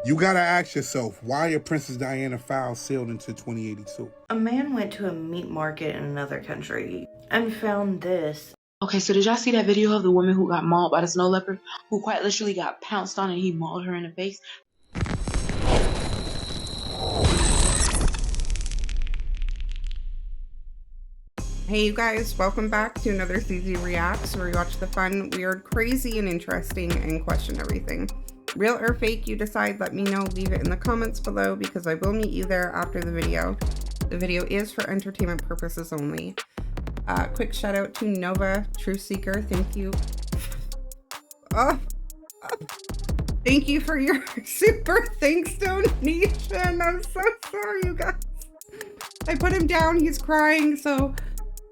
You gotta ask yourself, why are Princess Diana files sealed until 2082? A man went to a meat market in another country and found this. Okay, so did y'all see that video of the woman who got mauled by the snow leopard, who quite literally got pounced on and he mauled her in the face? Hey you guys, welcome back to another CZ Reacts, where we watch the fun, weird, crazy, and interesting and question everything. Real or fake, you decide. Let me know. Leave it in the comments below because I will meet you there after the video. The video is for entertainment purposes only. Quick shout out to Nova, Truth Seeker. Thank you. Thank you for your super thanks donation. I'm so sorry, you guys. I put him down. He's crying, so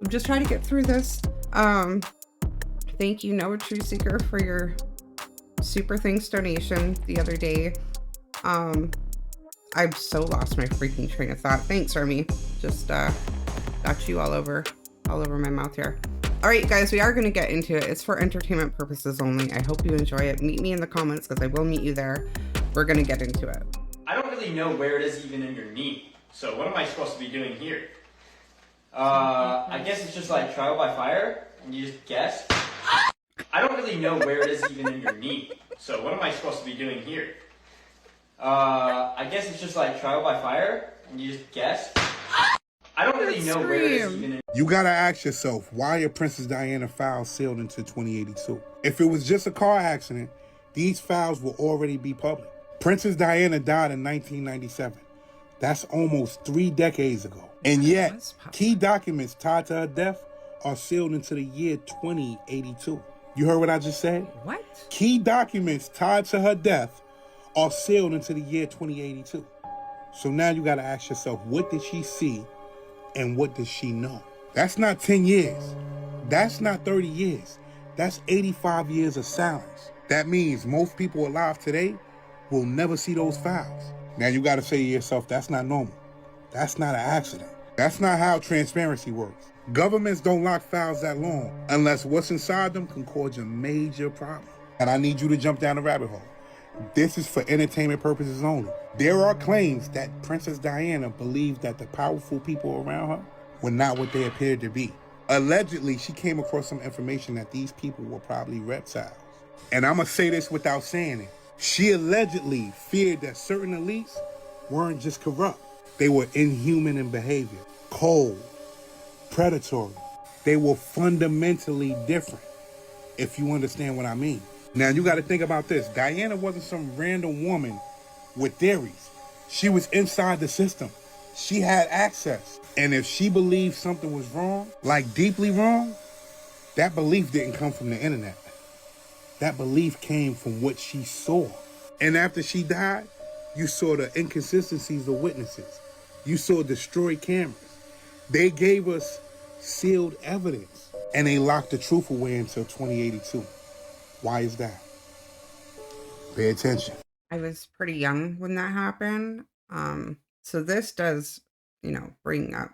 I'm just trying to get through this. Thank you, Nova, Truth Seeker, for your super thanks donation the other day. I've so lost my freaking train of thought. Thanks, Army. Just got you all over my mouth here. All right, guys, we are going to get into it. It's for entertainment purposes only. I hope you enjoy it. Meet me in the comments because I will meet you there. We're going to get into it. I don't really know where it is even in your knee. So what am I supposed to be doing here? I guess it's just like trial by fire and you just guess. I don't really know where it is even in your knee. So what am I supposed to be doing here? I guess it's just like trial by fire and you just guess. I don't really know where it is even in. You gotta ask yourself, why are Princess Diana files sealed until 2082? If it was just a car accident, these files will already be public. Princess Diana died in 1997. That's almost 3 decades ago. And yet, key documents tied to her death are sealed into the year 2082. You heard what I just said? What? Key documents tied to her death are sealed into the year 2082. So now you gotta ask yourself, what did she see and what does she know? That's not 10 years. That's not 30 years. That's 85 years of silence. That means most people alive today will never see those files. Now you gotta say to yourself, that's not normal. That's not an accident. That's not how transparency works. Governments don't lock files that long unless what's inside them can cause a major problem. And I need you to jump down the rabbit hole. This is for entertainment purposes only. There are claims that Princess Diana believed that the powerful people around her were not what they appeared to be. Allegedly, she came across some information that these people were probably reptiles. And I'm gonna say this without saying it. She allegedly feared that certain elites weren't just corrupt. They were inhuman in behavior, cold, predatory. They were fundamentally different, if you understand what I mean. Now you gotta think about this. Diana wasn't some random woman with theories. She was inside the system. She had access. And if she believed something was wrong, like deeply wrong, that belief didn't come from the internet. That belief came from what she saw. And after she died, you saw the inconsistencies of witnesses. You saw destroyed cameras. They gave us sealed evidence. And they locked the truth away until 2082. Why is that? Pay attention. I was pretty young when that happened. So this does, bring up,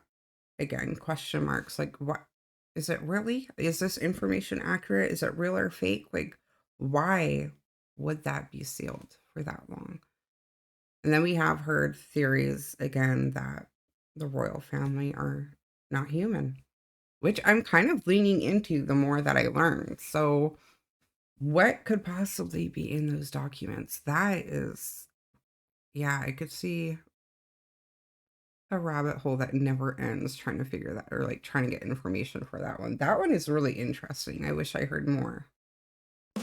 again, question marks. Like, what is it really? Is this information accurate? Is it real or fake? Like, why would that be sealed for that long? And then we have heard theories again that the royal family are not human, which I'm kind of leaning into the more that I learn. So what could possibly be in those documents? That is, yeah, I could see a rabbit hole that never ends trying to figure that, or like trying to get information for that one. That one is really interesting. I wish I heard more.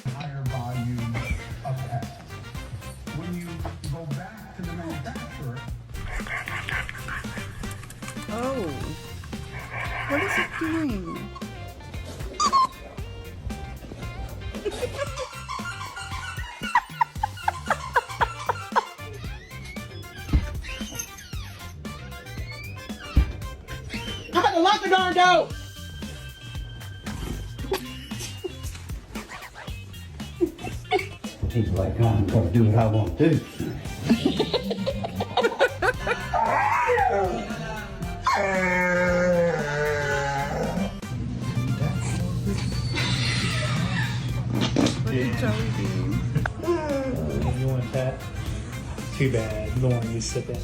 Higher volume of text. When you go back to the manufacturer. Oh, what is it doing? I had to lock the darn door! He's like, I'm gonna do what I want to do. Look at Jelly Bean. You want that? Too bad. Lauren, you sit there.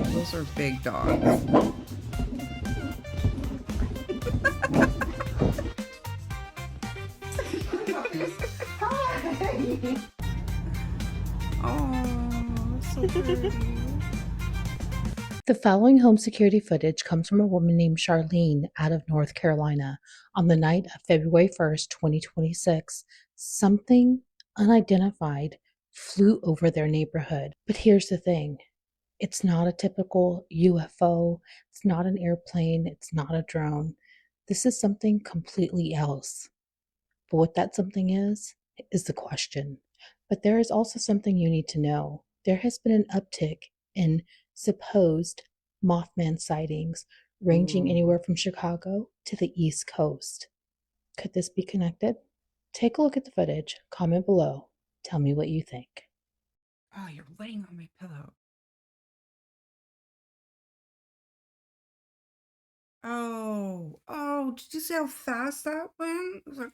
Those are big dogs. Oh, so pretty. The following home security footage comes from a woman named Charlene out of North Carolina. On the night of February 1st, 2026, something unidentified flew over their neighborhood. But here's the thing. It's not a typical UFO. It's not an airplane. It's not a drone. This is something completely else. But what that something is the question. But there is also something you need to know. There has been an uptick in supposed Mothman sightings ranging anywhere from Chicago to the East Coast. Could this be connected? Take a look at the footage, comment below, tell me what you think. Oh, you're laying on my pillow. Oh, did you see how fast that went? It was like,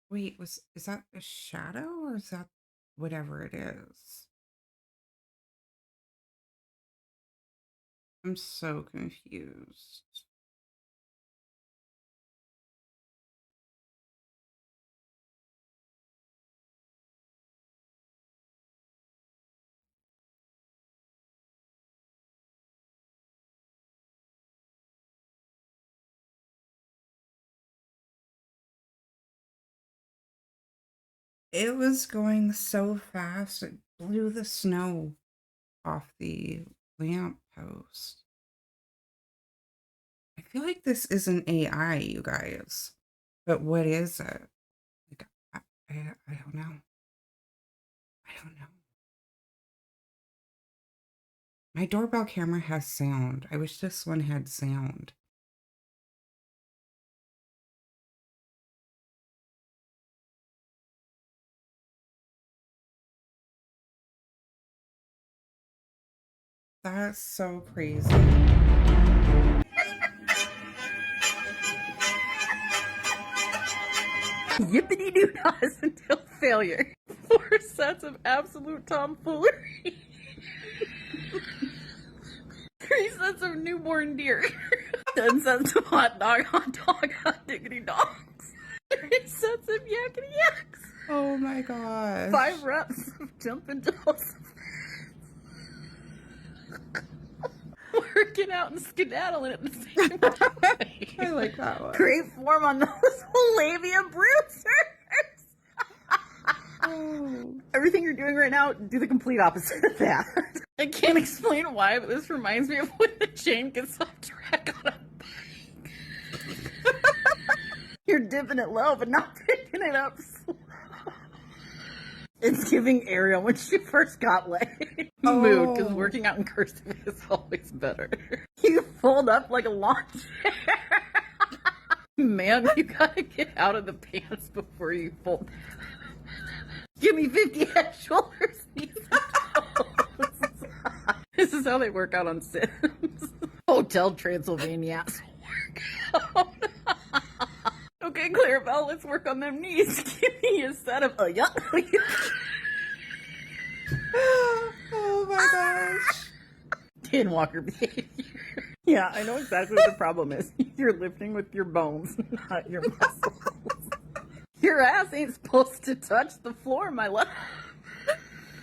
wait, is that a shadow or is that whatever it is? I'm so confused. It was going so fast, it blew the snow off the lamp post. I feel like this is an AI, you guys. But what is it? Like, I don't know. I don't know. My doorbell camera has sound. I wish this one had sound. That's so crazy. Yippity doo dahs until failure. 4 sets of absolute tomfoolery. 3 sets of newborn deer. 10 sets of hot dog, hot diggity dogs. 3 sets of yakety yaks. Oh my god. 5 reps of jumping jumps. Working out and skedaddling at the same time. I like that one. Great form on those labia bruisers. Oh. Everything you're doing right now, do the complete opposite of that. I can't explain why, but this reminds me of when the chain gets off track on a bike. You're dipping it low, but not picking it up slow. It's giving Ariel when she first got laid. Mood, because working out in cursive is always better. You fold up like a lawn chair. Man, you gotta get out of the pants before you fold. Give me 50 head shoulders, knees, and toes. This is how they work out on Sims. Hotel Transylvania. Workout. Okay, Clarabelle, let's work on them knees. Give me a set of Oh my gosh. Dan Walker behavior. Yeah, I know exactly what the problem is. You're lifting with your bones, not your muscles. Your ass ain't supposed to touch the floor, my love.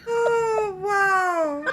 Oh, wow.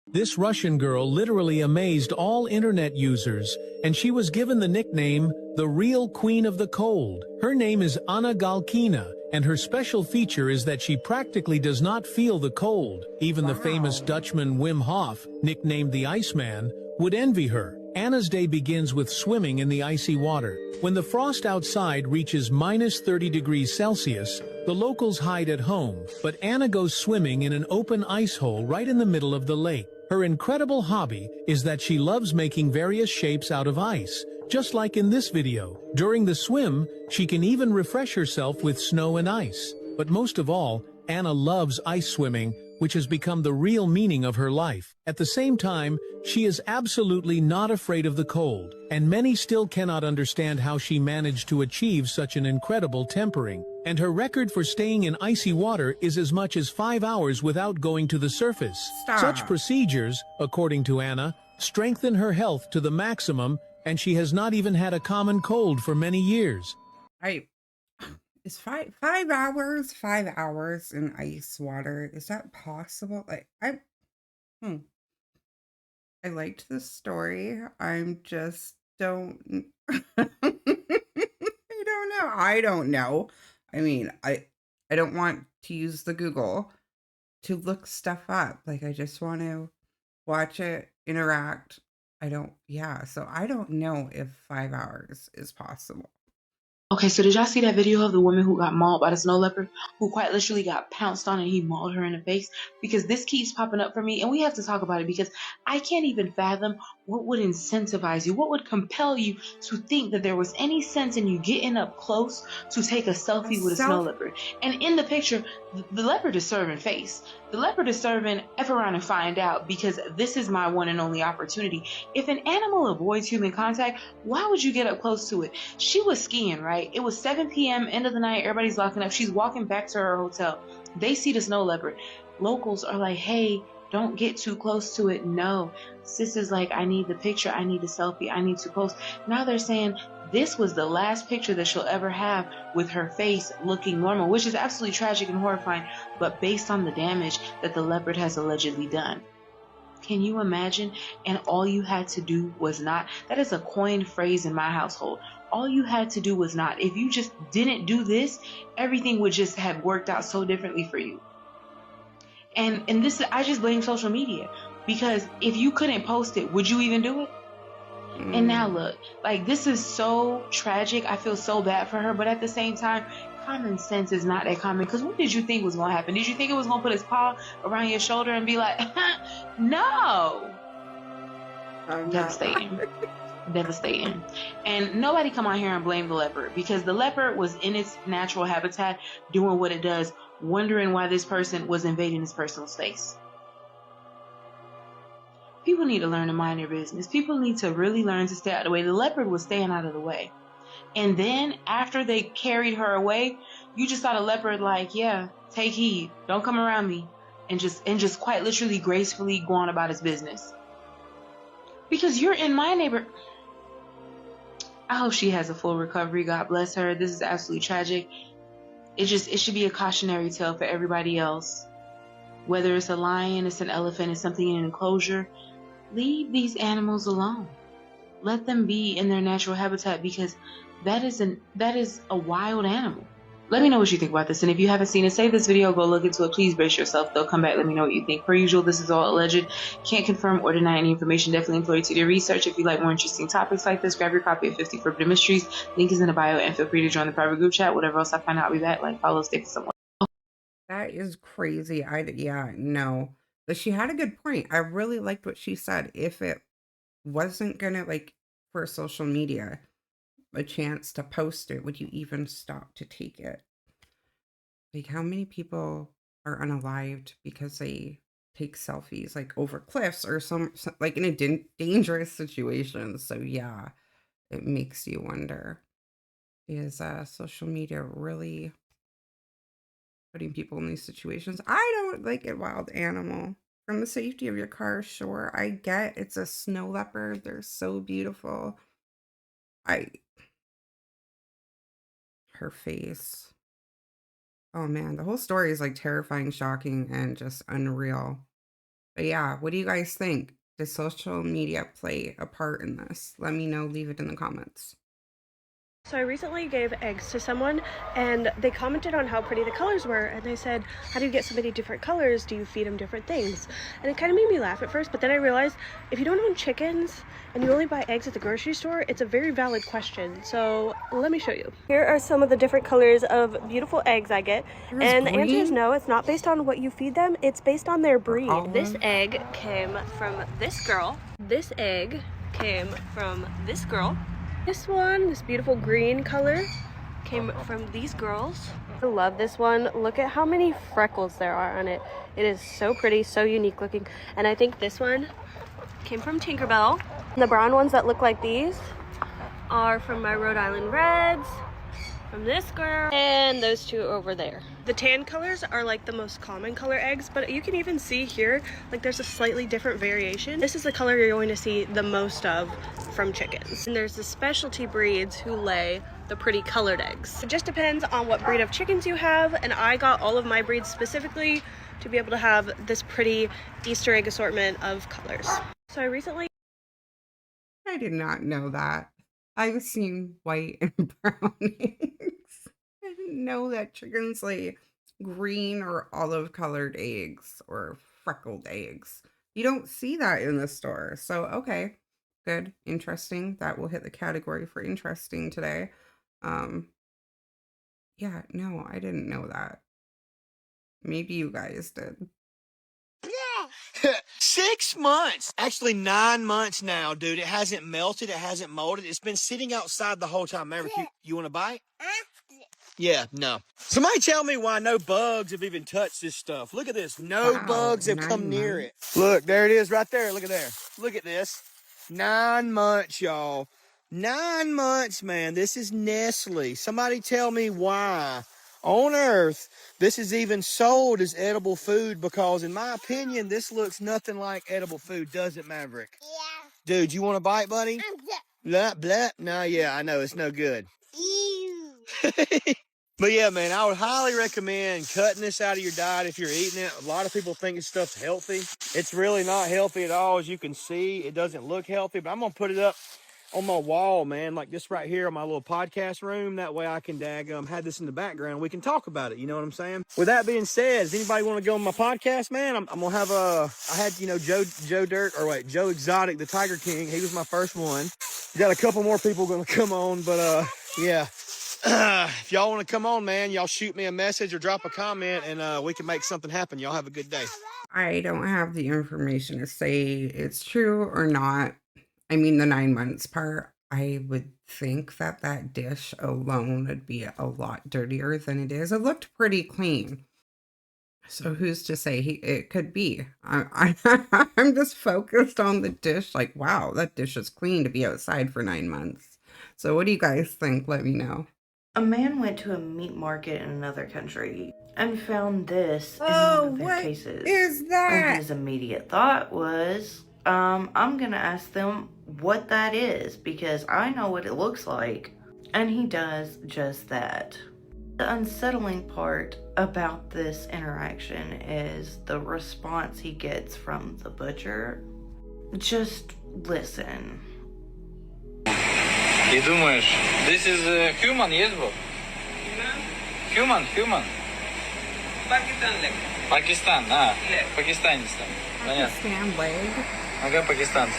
This Russian girl literally amazed all internet users, and she was given the nickname, the real Queen of the Cold. Her name is Anna Galkina, and her special feature is that she practically does not feel the cold. Even the famous Dutchman Wim Hof, nicknamed the Iceman, would envy her. Anna's day begins with swimming in the icy water. When the frost outside reaches minus 30 degrees Celsius, the locals hide at home, but Anna goes swimming in an open ice hole right in the middle of the lake. Her incredible hobby is that she loves making various shapes out of ice, just like in this video. During the swim, she can even refresh herself with snow and ice. But most of all, Anna loves ice swimming, which has become the real meaning of her life. At the same time, she is absolutely not afraid of the cold, and many still cannot understand how she managed to achieve such an incredible tempering. And her record for staying in icy water is as much as 5 hours without going to the surface. Stop. Such procedures, according to Anna, strengthen her health to the maximum, and she has not even had a common cold for many years. Is 5 hours in ice water? Is that possible? I liked this story. I'm just don't I don't know. I mean, I don't want to use the Google to look stuff up. Like, I just want to watch it, interact. So I don't know if 5 hours is possible. Okay, so did y'all see that video of the woman who got mauled by the snow leopard, who quite literally got pounced on and he mauled her in the face? Because this keeps popping up for me, and we have to talk about it, because I can't even fathom what would incentivize you, what would compel you to think that there was any sense in you getting up close to take a selfie with a snow leopard. And in the picture, the leopard is serving face. The leopard is serving F around and find out, because this is my one and only opportunity. If an animal avoids human contact, why would you get up close to it? She was skiing, right? It was 7 p.m., end of the night, everybody's locking up. She's walking back to her hotel. They see the snow leopard. Locals are like, hey, don't get too close to it. No. Sis is like, I need the picture. I need the selfie. I need to post. Now they're saying this was the last picture that she'll ever have with her face looking normal, which is absolutely tragic and horrifying, but based on the damage that the leopard has allegedly done. Can you imagine? And all you had to do was not. That is a coined phrase in my household. All you had to do was not. If you just didn't do this, everything would just have worked out so differently for you. And this, I just blame social media, because if you couldn't post it, would you even do it? And now look, like, this is so tragic. I feel so bad for her, but at the same time, common sense is not that common. Because what did you think was going to happen? Did you think it was going to put his paw around your shoulder and be like, no? Devastating. Devastating. And nobody come out here and blame the leopard, because the leopard was in its natural habitat doing what it does, wondering why this person was invading his personal space. People need to learn to mind their business. People need to really learn to stay out of the way. The leopard was staying out of the way. And then after they carried her away, you just saw the leopard like, yeah, take heed. Don't come around me. And just quite literally gracefully go on about his business. Because you're in my neighborhood. I hope she has a full recovery. God bless her. This is absolutely tragic. It should be a cautionary tale for everybody else. Whether it's a lion, it's an elephant, it's something in an enclosure. Leave these animals alone. Let them be in their natural habitat, because that is a wild animal. Let me know what you think about this, and if you haven't seen it, save this video, go look into it. Please brace yourself. They'll come back. Let me know what you think. Per usual, this is all alleged. Can't confirm or deny any information. Definitely implore you to do your research. If you like more interesting topics like this, grab your copy of 50 Forbidden Mysteries. Link is in the bio, and feel free to join the private group chat. Whatever else I find out, I'll be back. Like, follow, stick to someone. That is crazy. No. But she had a good point. I really liked what she said. If it wasn't gonna, like, for social media, a chance to post it, would you even stop to take it? Like, how many people are unalived because they take selfies, like, over cliffs or some like in a dangerous situation? So yeah, it makes you wonder, is social media really putting people in these situations? I don't like a wild animal. From the safety of your car, sure, I get it's a snow leopard. They're so beautiful. Her face. Oh man, the whole story is like terrifying, shocking, and just unreal. But yeah, what do you guys think? Does social media play a part in this? Let me know, leave it in the comments. So I recently gave eggs to someone, and they commented on how pretty the colors were, and they said, how do you get so many different colors? Do you feed them different things? And it kind of made me laugh at first, but then I realized if you don't own chickens and you only buy eggs at the grocery store, it's a very valid question. So let me show you. Here are some of the different colors of beautiful eggs I get, and the answer is no, it's not based on what you feed them, it's based on their breed. This egg came from this girl. This egg came from this girl. This one, this beautiful green color, came from these girls. I love this one. Look at how many freckles there are on it. It is so pretty, so unique looking. And I think this one came from Tinkerbell. The brown ones that look like these are from my Rhode Island Reds, from this girl, and those two over there. The tan colors are like the most common color eggs, but you can even see here, like there's a slightly different variation. This is the color you're going to see the most of from chickens. And there's the specialty breeds who lay the pretty colored eggs. It just depends on what breed of chickens you have, and I got all of my breeds specifically to be able to have this pretty Easter egg assortment of colors. So I recently... I did not know that. I've seen white and brown eggs. I didn't know that chickens lay green or olive colored eggs or freckled eggs. You don't see that in the store. So, okay, good, interesting. That will hit the category for interesting today. Yeah, no, I didn't know that. Maybe you guys did. 6 months, actually 9 months now, dude. It hasn't melted, it hasn't molded. It's been sitting outside the whole time. Maverick, you want to bite? Yeah, no. Somebody tell me why no bugs have even touched this stuff. Look at this. No bugs have come near it. Look, there it is right there. Look at there. Look at this. 9 months, y'all. 9 months, man. This is Nestle. Somebody tell me why on earth this is even sold as edible food, because in my opinion, this looks nothing like edible food, does it, Maverick? Yeah. Dude, you want a bite, buddy? Blah, blah. No, yeah, I know. It's no good. But yeah, man, I would highly recommend cutting this out of your diet if you're eating it. A lot of people think this stuff's healthy. It's really not healthy at all. As you can see, it doesn't look healthy, but I'm going to put it up on my wall, man, like this right here on my little podcast room. That way I can have this in the background. We can talk about it. You know what I'm saying? With that being said, does anybody want to go on my podcast, man? I'm going to have I had, Joe Exotic, the Tiger King. He was my first one. Got a couple more people going to come on, but yeah. If y'all want to come on, man, y'all shoot me a message or drop a comment, and we can make something happen. Y'all have a good day. I don't have the information to say it's true or not. I mean, the 9 months part, I would think that that dish alone would be a lot dirtier than it is. It looked pretty clean. So who's to say it could be? I'm just focused on the dish. Like, wow, that dish is clean to be outside for 9 months. So what do you guys think? Let me know. A man went to a meat market in another country and found this in one of their cases. Is that? And his immediate thought was, I'm gonna ask them what that is, because I know what it looks like. And he does just that. The unsettling part about this interaction is the response he gets from the butcher. Just listen. И думаешь, this is human, yes, bro? Human. Pakistan leg. Pakistan, Pakistan. Pakistan leg. Ага, Pakistan.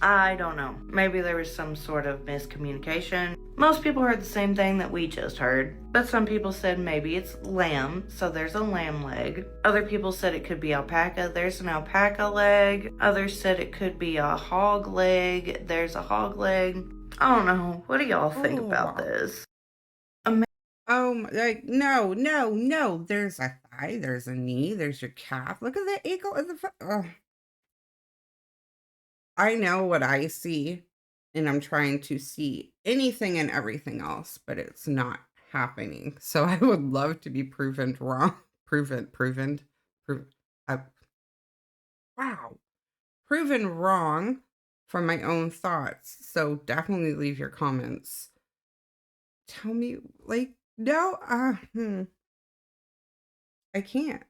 I don't know. Maybe there was some sort of miscommunication. Most people heard the same thing that we just heard, but some people said maybe it's lamb, so there's a lamb leg. Other people said it could be alpaca, there's an alpaca leg. Others said it could be a hog leg, there's a hog leg. I don't know. What do y'all think about this? Like, no. There's a thigh, there's a knee, there's your calf. Look at the ankle and the foot. Oh. I know what I see, and I'm trying to see anything and everything else, but it's not happening. So I would love to be proven wrong. Proven wrong from my own thoughts. So definitely leave your comments. Tell me, like, no, I can't.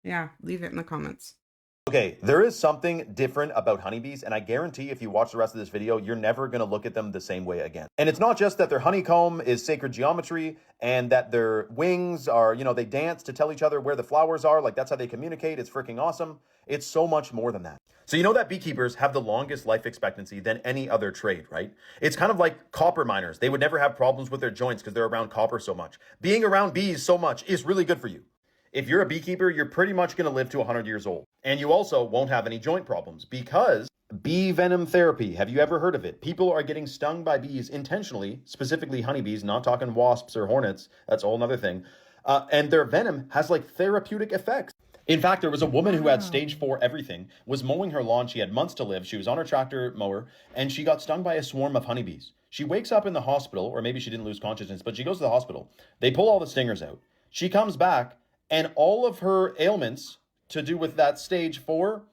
Yeah, leave it in the comments. Okay, there is something different about honeybees, and I guarantee if you watch the rest of this video, you're never going to look at them the same way again. And it's not just that their honeycomb is sacred geometry and that their wings are, they dance to tell each other where the flowers are. Like, that's how they communicate. It's freaking awesome. It's so much more than that. So you know that beekeepers have the longest life expectancy than any other trade, right? It's kind of like copper miners. They would never have problems with their joints because they're around copper so much. Being around bees so much is really good for you. If you're a beekeeper, you're pretty much going to live to 100 years old. And you also won't have any joint problems because Bee venom therapy. Have you ever heard of it? People are getting stung by bees intentionally, specifically honeybees, not talking wasps or hornets. That's a whole nother thing. And their venom has like therapeutic effects. In fact, there was a woman who had stage 4 everything, was mowing her lawn. She had months to live. She was on her tractor mower and she got stung by a swarm of honeybees. She wakes up in the hospital, or maybe she didn't lose consciousness, but she goes to the hospital. They pull all the stingers out. She comes back and all of her ailments to do with that stage 4,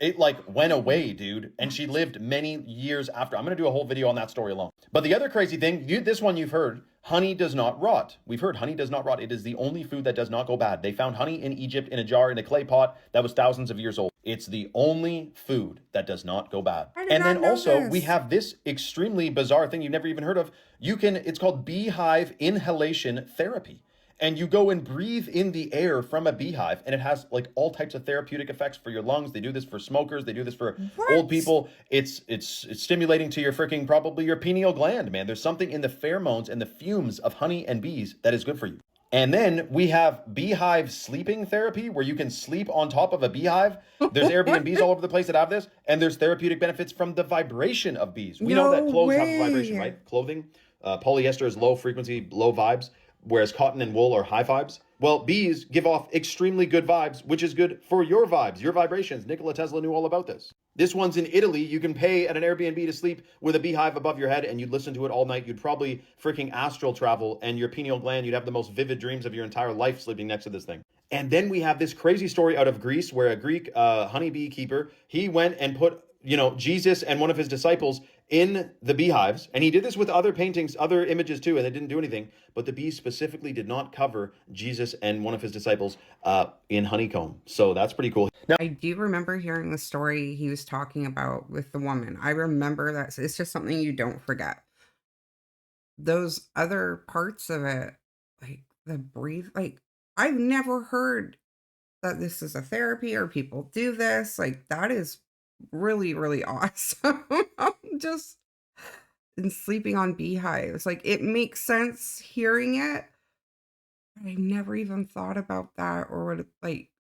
it like went away, dude. And she lived many years after. I'm going to do a whole video on that story alone. But the other crazy thing, this one you've heard, honey does not rot. We've heard honey does not rot. It is the only food that does not go bad. They found honey in Egypt in a jar in a clay pot that was thousands of years old. It's the only food that does not go bad. And then also we have this extremely bizarre thing you've never even heard of. It's called beehive inhalation therapy. And you go and breathe in the air from a beehive, and it has like all types of therapeutic effects for your lungs. They do this for smokers. They do this for old people. It's stimulating to your probably your pineal gland, man. There's something in the pheromones and the fumes of honey and bees that is good for you. And then we have beehive sleeping therapy, where you can sleep on top of a beehive. There's Airbnbs all over the place that have this, and there's therapeutic benefits from the vibration of bees. We know that clothes have a vibration, right? Clothing, polyester is low frequency, low vibes, whereas cotton and wool are high vibes. Well, bees give off extremely good vibes, which is good for your vibes, your vibrations. Nikola Tesla knew all about this. This one's in Italy. You can pay at an Airbnb to sleep with a beehive above your head, and you'd listen to it all night. You'd probably freaking astral travel, and your pineal gland, you'd have the most vivid dreams of your entire life sleeping next to this thing. And then we have this crazy story out of Greece, where a Greek honeybee keeper, he went and put, Jesus and one of his disciples in the beehives. And he did this with other paintings, other images too, and they didn't do anything. But the bees specifically did not cover Jesus and one of his disciples in honeycomb. So that's pretty cool. Now, I do remember hearing the story he was talking about with the woman. I remember that. It's just something you don't forget. Those other parts of it, like the breathe, like I've never heard that this is a therapy or people do this. Like that is really, really awesome. Just and sleeping on beehives. Like it makes sense hearing it. But I never even thought about that, or what like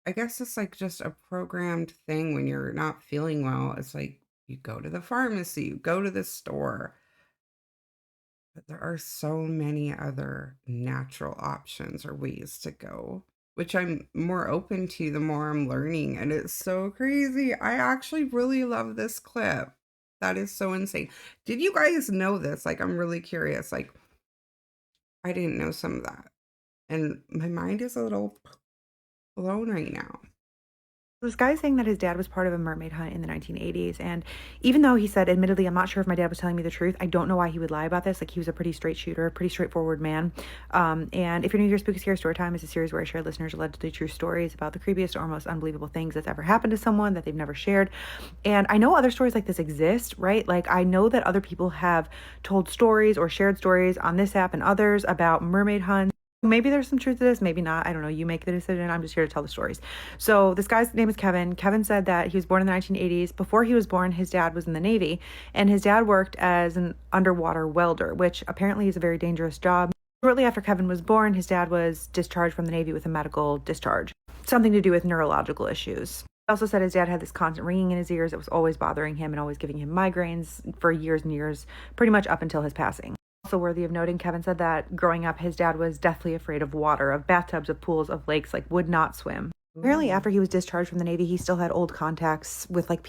I guess it's like just a programmed thing when you're not feeling well. It's like you go to the pharmacy, you go to the store. But there are so many other natural options or ways to go, which I'm more open to the more I'm learning. And it's so crazy. I actually really love this clip. That is so insane. Did you guys know this? Like, I'm really curious. Like, I didn't know some of that. And my mind is a little blown right now. This guy's saying that his dad was part of a mermaid hunt in the 1980s, and even though he said, admittedly, I'm not sure if my dad was telling me the truth, I don't know why he would lie about this. Like, he was a pretty straight shooter, pretty straightforward man. And if you're new here, Spooky Scary Storytime is a series where I share listeners' allegedly true stories about the creepiest or most unbelievable things that's ever happened to someone that they've never shared. And I know other stories like this exist, right? Like, I know that other people have told stories or shared stories on this app and others about mermaid hunts. Maybe there's some truth to this, maybe not. I don't know. You make the decision. I'm just here to tell the stories. So this guy's name is Kevin. Kevin said that he was born in the 1980s. Before he was born, his dad was in the Navy, and his dad worked as an underwater welder, which apparently is a very dangerous job. Shortly after Kevin was born, his dad was discharged from the Navy with a medical discharge, something to do with neurological issues. He also said his dad had this constant ringing in his ears that was always bothering him and always giving him migraines for years and years, pretty much up until his passing. Also worthy of noting, Kevin said that growing up, his dad was deathly afraid of water, of bathtubs, of pools, of lakes, like would not swim. Apparently, after he was discharged from the Navy, he still had old contacts with like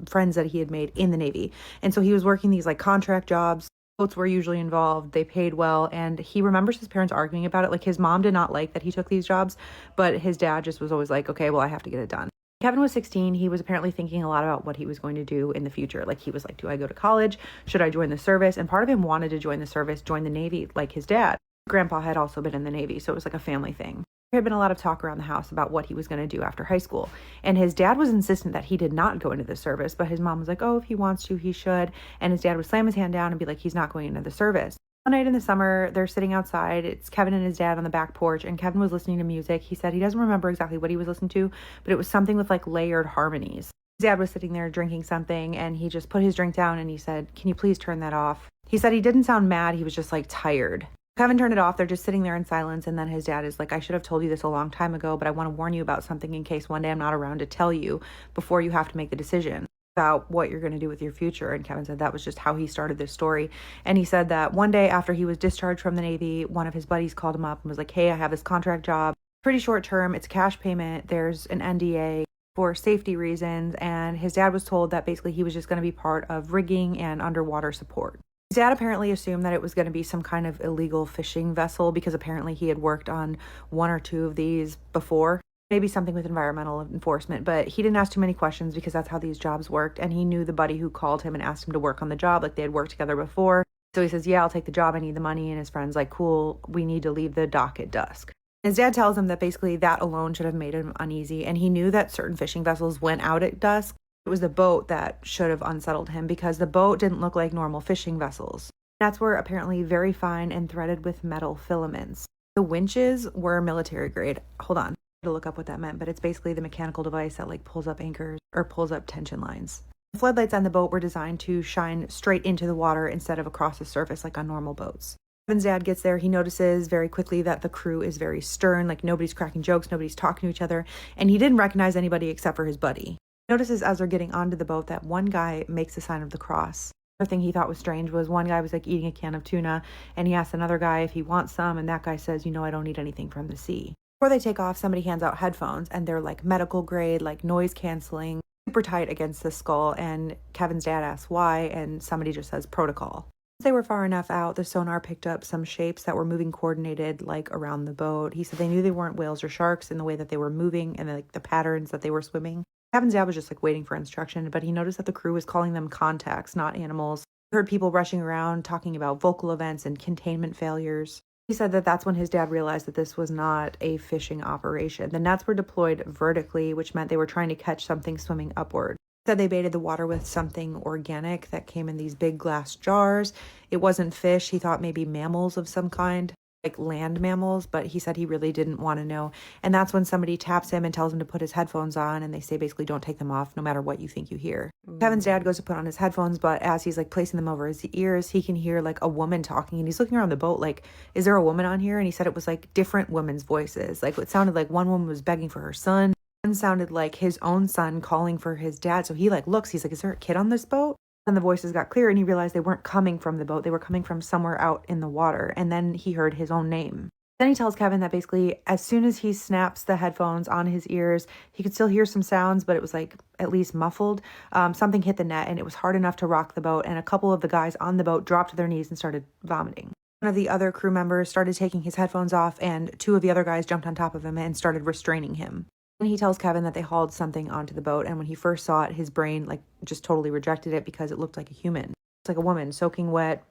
friends that he had made in the Navy. And so he was working these like contract jobs. Boats were usually involved. They paid well. And he remembers his parents arguing about it. Like his mom did not like that he took these jobs, but his dad just was always like, okay, well, I have to get it done. Kevin was 16. He was apparently thinking a lot about what he was going to do in the future. Like he was like, do I go to college? Should I join the service? And part of him wanted to join the service, join the Navy like his dad. Grandpa had also been in the Navy, so it was like a family thing. There had been a lot of talk around the house about what he was going to do after high school. And his dad was insistent that he did not go into the service, but his mom was like, oh, if he wants to, he should. And his dad would slam his hand down and be like, he's not going into the service. One night in the summer, they're sitting outside. It's Kevin and his dad on the back porch, and Kevin was listening to music. He said he doesn't remember exactly what he was listening to, but it was something with like layered harmonies. His dad was sitting there drinking something, and he just put his drink down and he said, can you please turn that off? He said he didn't sound mad. He was just like tired. Kevin turned it off. They're just sitting there in silence. And then his dad is like, I should have told you this a long time ago, but I want to warn you about something in case one day I'm not around to tell you before you have to make the decision about what you're going to do with your future. And Kevin said that was just how he started this story. And he said that one day after he was discharged from the Navy, one of his buddies called him up and was like, hey, I have this contract job. Pretty short term. It's cash payment. There's an NDA for safety reasons. And his dad was told that basically he was just going to be part of rigging and underwater support. His dad apparently assumed that it was going to be some kind of illegal fishing vessel because apparently he had worked on one or two of these before. Maybe something with environmental enforcement, but he didn't ask too many questions because that's how these jobs worked. And he knew the buddy who called him and asked him to work on the job, like they had worked together before. So he says, yeah, I'll take the job. I need the money. And his friend's like, cool, we need to leave the dock at dusk. His dad tells him that basically that alone should have made him uneasy. And he knew that certain fishing vessels went out at dusk. It was the boat that should have unsettled him because the boat didn't look like normal fishing vessels. That's where apparently very fine and threaded with metal filaments. The winches were military grade. Hold on. To look up what that meant, but it's basically the mechanical device that like pulls up anchors or pulls up tension lines. The floodlights on the boat were designed to shine straight into the water instead of across the surface like on normal boats. Kevin's dad gets there. He notices very quickly that the crew is very stern, like nobody's cracking jokes, nobody's talking to each other, and he didn't recognize anybody except for his buddy. He notices as they're getting onto the boat that one guy makes the sign of the cross. Another thing he thought was strange was one guy was like eating a can of tuna, and he asks another guy if he wants some, and that guy says, you know, I don't need anything from the sea. Before they take off, somebody hands out headphones, and they're like medical grade, like noise canceling, super tight against the skull. And Kevin's dad asks why, and somebody just says protocol. Once they were far enough out, the sonar picked up some shapes that were moving coordinated, like around the boat. He said they knew they weren't whales or sharks in the way that they were moving and like the patterns that they were swimming. Kevin's dad was just like waiting for instruction, but he noticed that the crew was calling them contacts, not animals. He heard people rushing around talking about vocal events and containment failures. He said that that's when his dad realized that this was not a fishing operation. The nets were deployed vertically, which meant they were trying to catch something swimming upward. He said they baited the water with something organic that came in these big glass jars. It wasn't fish. He thought maybe mammals of some kind, like land mammals, but he said he really didn't want to know. And that's when somebody taps him and tells him to put his headphones on, and they say basically don't take them off no matter what you think you hear. Kevin's dad goes to put on his headphones, but as he's like placing them over his ears, he can hear like a woman talking, and he's looking around the boat like, is there a woman on here? And he said it was like different women's voices. Like it sounded like one woman was begging for her son. One sounded like his own son calling for his dad. So he like looks, he's like, is there a kid on this boat? And the voices got clear, and he realized they weren't coming from the boat. They were coming from somewhere out in the water. And then he heard his own name. Then he tells Kevin that basically as soon as he snaps the headphones on his ears, he could still hear some sounds, but it was like at least muffled. Something hit the net, and it was hard enough to rock the boat. And a couple of the guys on the boat dropped to their knees and started vomiting. One of the other crew members started taking his headphones off, and two of the other guys jumped on top of him and started restraining him. And he tells Kevin that they hauled something onto the boat, and when he first saw it, his brain like just totally rejected it because it looked like a human. It's like a woman soaking wet,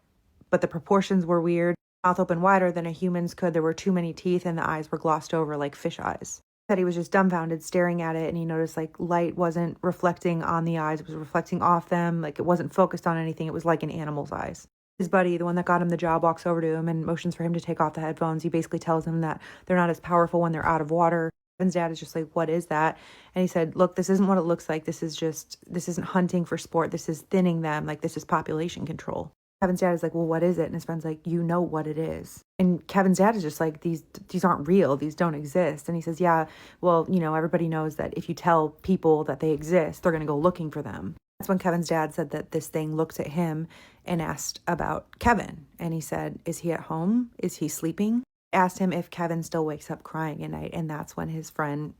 but the proportions were weird. Mouth open wider than a human's could. There were too many teeth, and the eyes were glossed over like fish eyes. He said he was just dumbfounded staring at it, and he noticed like light wasn't reflecting on the eyes. It was reflecting off them. Like it wasn't focused on anything. It was like an animal's eyes. His buddy, the one that got him the job, walks over to him and motions for him to take off the headphones. He basically tells him that they're not as powerful when they're out of water. Kevin's dad is just like, what is that? And he said, look, this isn't what it looks like. This isn't hunting for sport. This is thinning them. Like, this is population control. Kevin's dad is like, well, what is it? And his friend's like, you know what it is. And Kevin's dad is just like, these aren't real. These don't exist. And he says, yeah, well, you know, everybody knows that if you tell people that they exist, they're going to go looking for them. That's when Kevin's dad said that this thing looked at him and asked about Kevin. And he said, is he at home? Is he sleeping? Asked him if Kevin still wakes up crying at night, and that's when his friend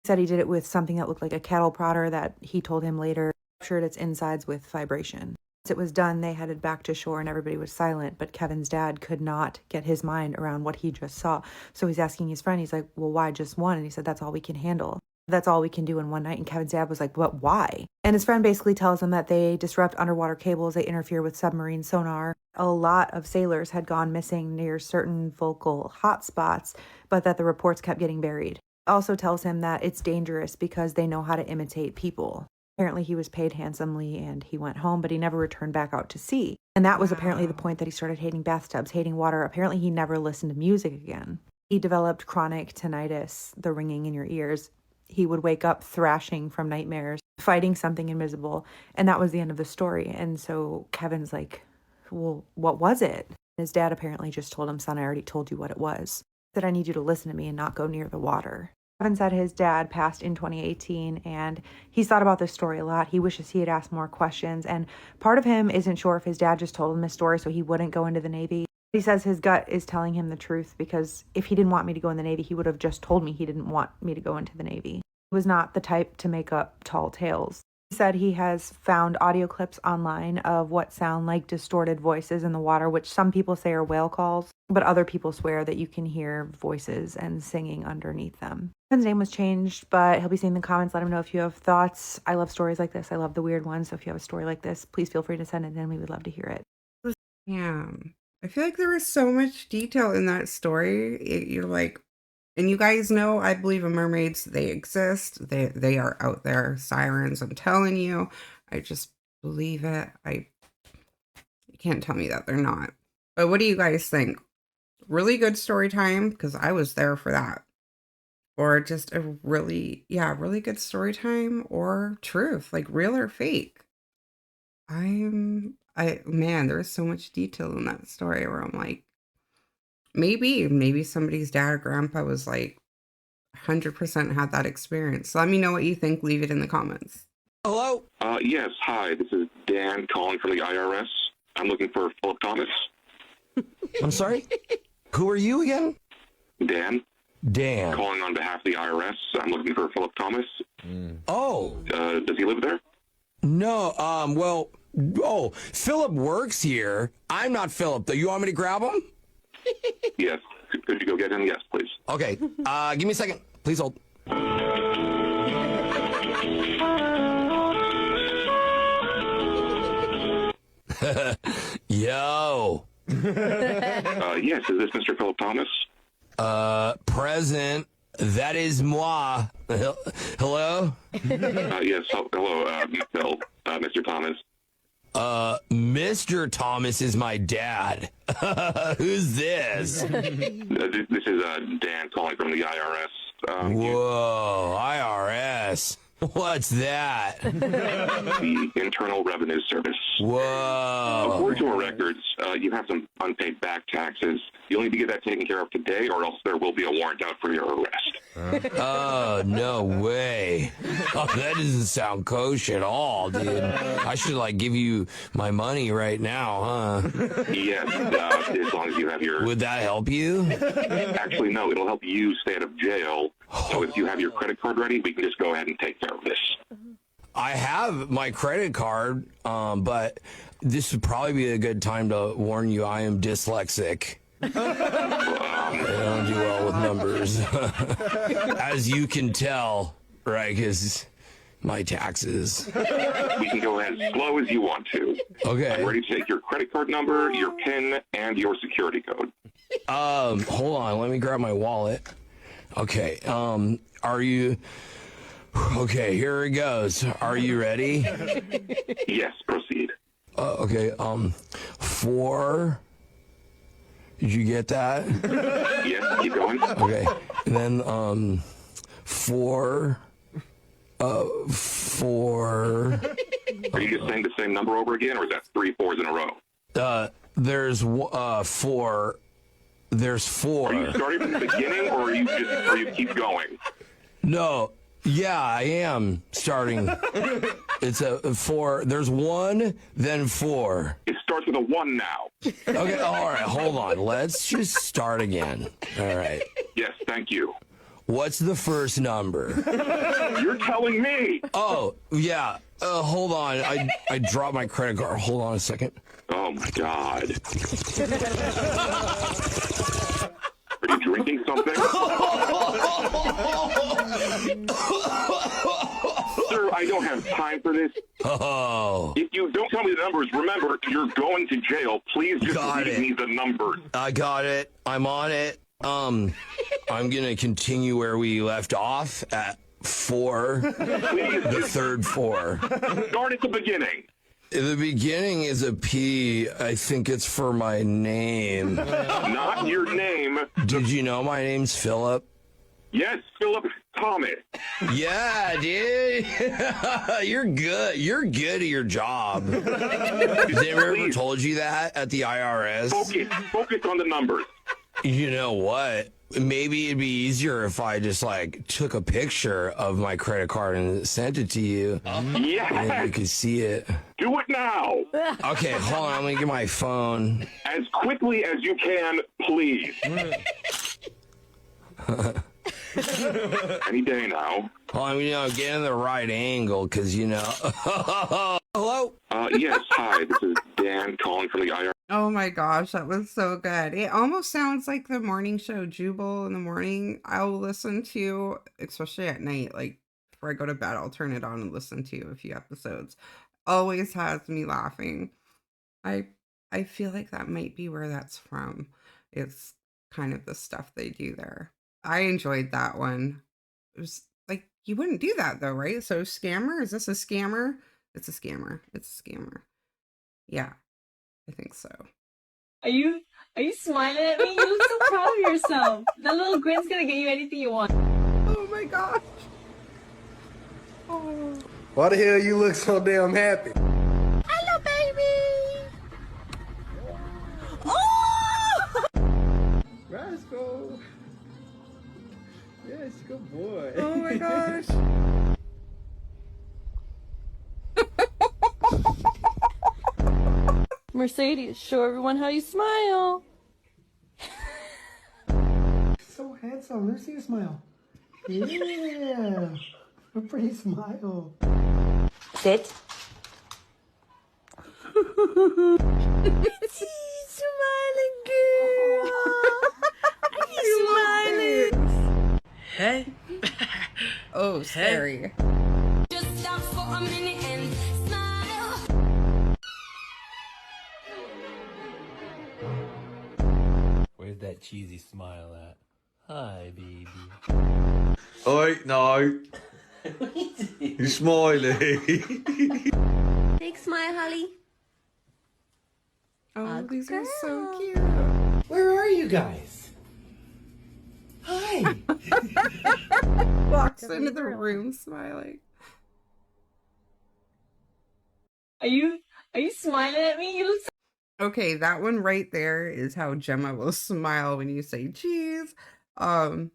said he did it with something that looked like a cattle prodder that he told him later ruptured its insides with vibration. Once it was done, they headed back to shore and everybody was silent, but Kevin's dad could not get his mind around what he just saw. So he's asking his friend, he's like, well, why just one? And he said, that's all we can handle. That's all we can do in one night. And Kevin's dad was like, but why? And his friend basically tells him that they disrupt underwater cables, they interfere with submarine sonar. A lot of sailors had gone missing near certain vocal hotspots, but that the reports kept getting buried. Also tells him that it's dangerous because they know how to imitate people. Apparently he was paid handsomely and he went home, but he never returned back out to sea. And that was apparently the point that he started hating bathtubs, hating water. Apparently he never listened to music again. He developed chronic tinnitus, the ringing in your ears. He would wake up thrashing from nightmares, fighting something invisible. And that was the end of the story. And so Kevin's like, well, what was it? His dad apparently just told him, son, I already told you what it was. He said, I need you to listen to me and not go near the water. Evan said his dad passed in 2018, and he's thought about this story a lot. He wishes he had asked more questions, and part of him isn't sure if his dad just told him this story so he wouldn't go into the Navy. He says his gut is telling him the truth, because if he didn't want me to go in the Navy, he would have just told me he didn't want me to go into the Navy. He was not the type to make up tall tales. He said he has found audio clips online of what sound like distorted voices in the water, which some people say are whale calls, but other people swear that you can hear voices and singing underneath them. His name was changed, but he'll be seeing the comments. Let him know if you have thoughts. I love stories like this. I love the weird ones. So if you have a story like this, please feel free to send it in. We would love to hear it. Yeah. I feel like there was so much detail in that story. You're like, and you guys know, I believe in mermaids. They exist. They are out there. Sirens, I'm telling you. I just believe it. You can't tell me that they're not. But what do you guys think? Really good story time, because I was there for that. Or just a really good story time, or truth, like real or fake. Man, there's so much detail in that story where I'm like, maybe somebody's dad or grandpa was like 100% had that experience. So let me know what you think. Leave it in the comments. Hello? Yes, hi. This is Dan calling from the IRS. I'm looking for Philip Thomas. I'm sorry? Who are you again? Dan. Calling on behalf of the IRS. I'm looking for Philip Thomas. Oh. Does he live there? No, Philip works here. I'm not Philip, though. You want me to grab him? Yes. Could you go get him? Yes, please. Okay. Give me a second. Please hold. Yo. Yes, is this Mr. Philip Thomas? Present. That is moi. Hello? Yes, hello, Phil, Mr. Thomas. Mr. Thomas is my dad. Who's this? This is Dan calling from the IRS. Whoa, IRS. What's that? The Internal Revenue Service. Whoa. According to our records, you have some unpaid back taxes. You'll need to get that taken care of today, or else there will be a warrant out for your arrest. Oh, no way. Oh, that doesn't sound kosher at all, dude. I should, give you my money right now, huh? Yes, as long as you have your... Would that help you? Actually, no. It'll help you stay out of jail. So if you have your credit card ready, we can just go ahead and take care of this. I have my credit card, but this would probably be a good time to warn you I am dyslexic. I don't do well with numbers. As you can tell, right, because my taxes. We can go ahead as slow as you want to. Okay. I'm ready to take your credit card number, your PIN, and your security code. Hold on. Let me grab my wallet. Okay. Are you... Okay, here it goes. Are you ready? Yes, proceed. Okay, 4... Did you get that? Yes, keep going. Okay, and then 4. Are you just saying the same number over again, or is that 3 4s in a row? There's 4. There's 4. Are you starting from the beginning, or are you keep going? No. Yeah, I am starting. It's a 4. There's 1, then 4. It starts with a 1 now. Okay, all right, hold on. Let's just start again. All right. Yes, thank you. What's the first number? You're telling me. Oh, yeah. Hold on. I dropped my credit card. Hold on a second. Oh, my God. Are you drinking something? Sir, I don't have time for this. Oh. If you don't tell me the numbers, remember, you're going to jail. Please just leave me the numbers. I got it. I'm on it. I'm going to continue where we left off at 4. Please. The third 4. Start at the beginning. The beginning is a P. I think it's for my name. Not your name. Did you know my name's Philip? Yes, Philip Thomas. Yeah, dude. You're good. You're good at your job. Has anyone ever told you that at the IRS? Focus on the numbers. You know what? Maybe it'd be easier if I just like took a picture of my credit card and sent it to you. Yes. And then you could see it. Do it now. Okay, hold on. I'm gonna get my phone. As quickly as you can, please. Any day now. Well, I'm getting the right angle because Hello. Yes. Hi. This is Dan calling from the IR. Oh my gosh, that was so good. It almost sounds like the morning show Jubal in the morning. I'll listen to, especially at night, like before I go to bed, I'll turn it on and listen to a few episodes. Always has me laughing. I feel like that might be where that's from. It's kind of the stuff they do there. I enjoyed that one. It was like, you wouldn't do that though, right? So scammer, is this a scammer? It's a scammer. It's a scammer. Yeah. I think so. Are you smiling at me? You look so proud of yourself. That little grin's gonna get you anything you want. Oh my gosh. Oh. Why the hell you look so damn happy? Hello, baby. Oh! Rascal. Yes, good boy. Oh my gosh. Mercedes, show everyone how you smile. So handsome. Let me see your smile. Yeah. A pretty smile. Sit. Smiling girl. Are you smiling? Hey. Oh, scary. Just stop for a minute and smile. Where's that cheesy smile at? Hi, baby. Oi, no. You're smiling. Big smile, Holly. Oh, these are so cute. Where are you guys? Hi. Walks into the room smiling. Are you smiling at me? You look so Okay, that one right there is how Gemma will smile when you say cheese. Kind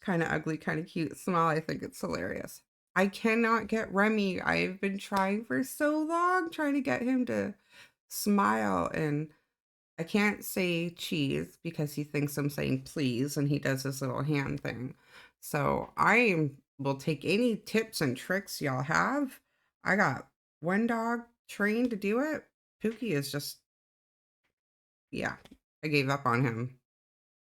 of ugly, kind of cute smile. I think it's hilarious. I cannot get Remy. I've been trying for so long, trying to get him to smile, and I can't say cheese because he thinks I'm saying please, and he does this little hand thing. So I will take any tips and tricks y'all have. I got one dog trained to do it. Pookie is just, yeah, I gave up on him.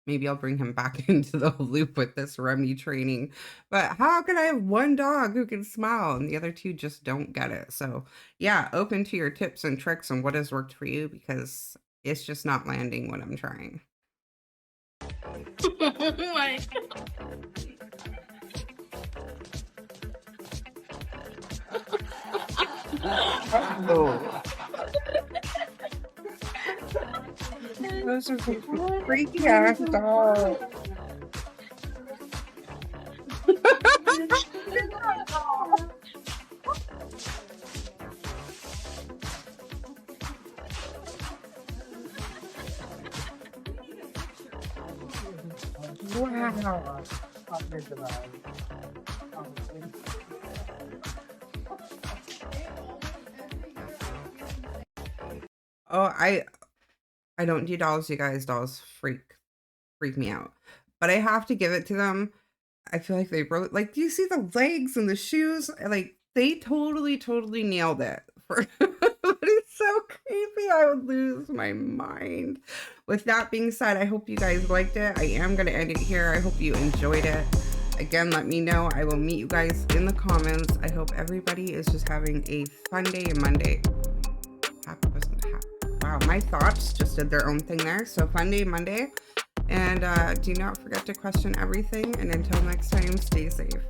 Maybe I'll bring him back into the loop with this Remy training. But how can I have one dog who can smile and the other two just don't get it? So yeah, open to your tips and tricks and what has worked for you, because it's just not landing when I'm trying. Oh my Oh. Those are some freaky ass dogs. Wow. Oh, I don't do dolls, you guys. Dolls freak me out. But I have to give it to them. I feel like they really, like, do you see the legs and the shoes? Like, they totally nailed it. But it's so creepy. I would lose my mind. With that being said, I hope you guys liked it. I am going to end it here. I hope you enjoyed it. Again, let me know. I will meet you guys in the comments. I hope everybody is just having a fun day Monday. Wow, my thoughts just did their own thing there. So fun day Monday. And do not forget to question everything. And until next time, stay safe.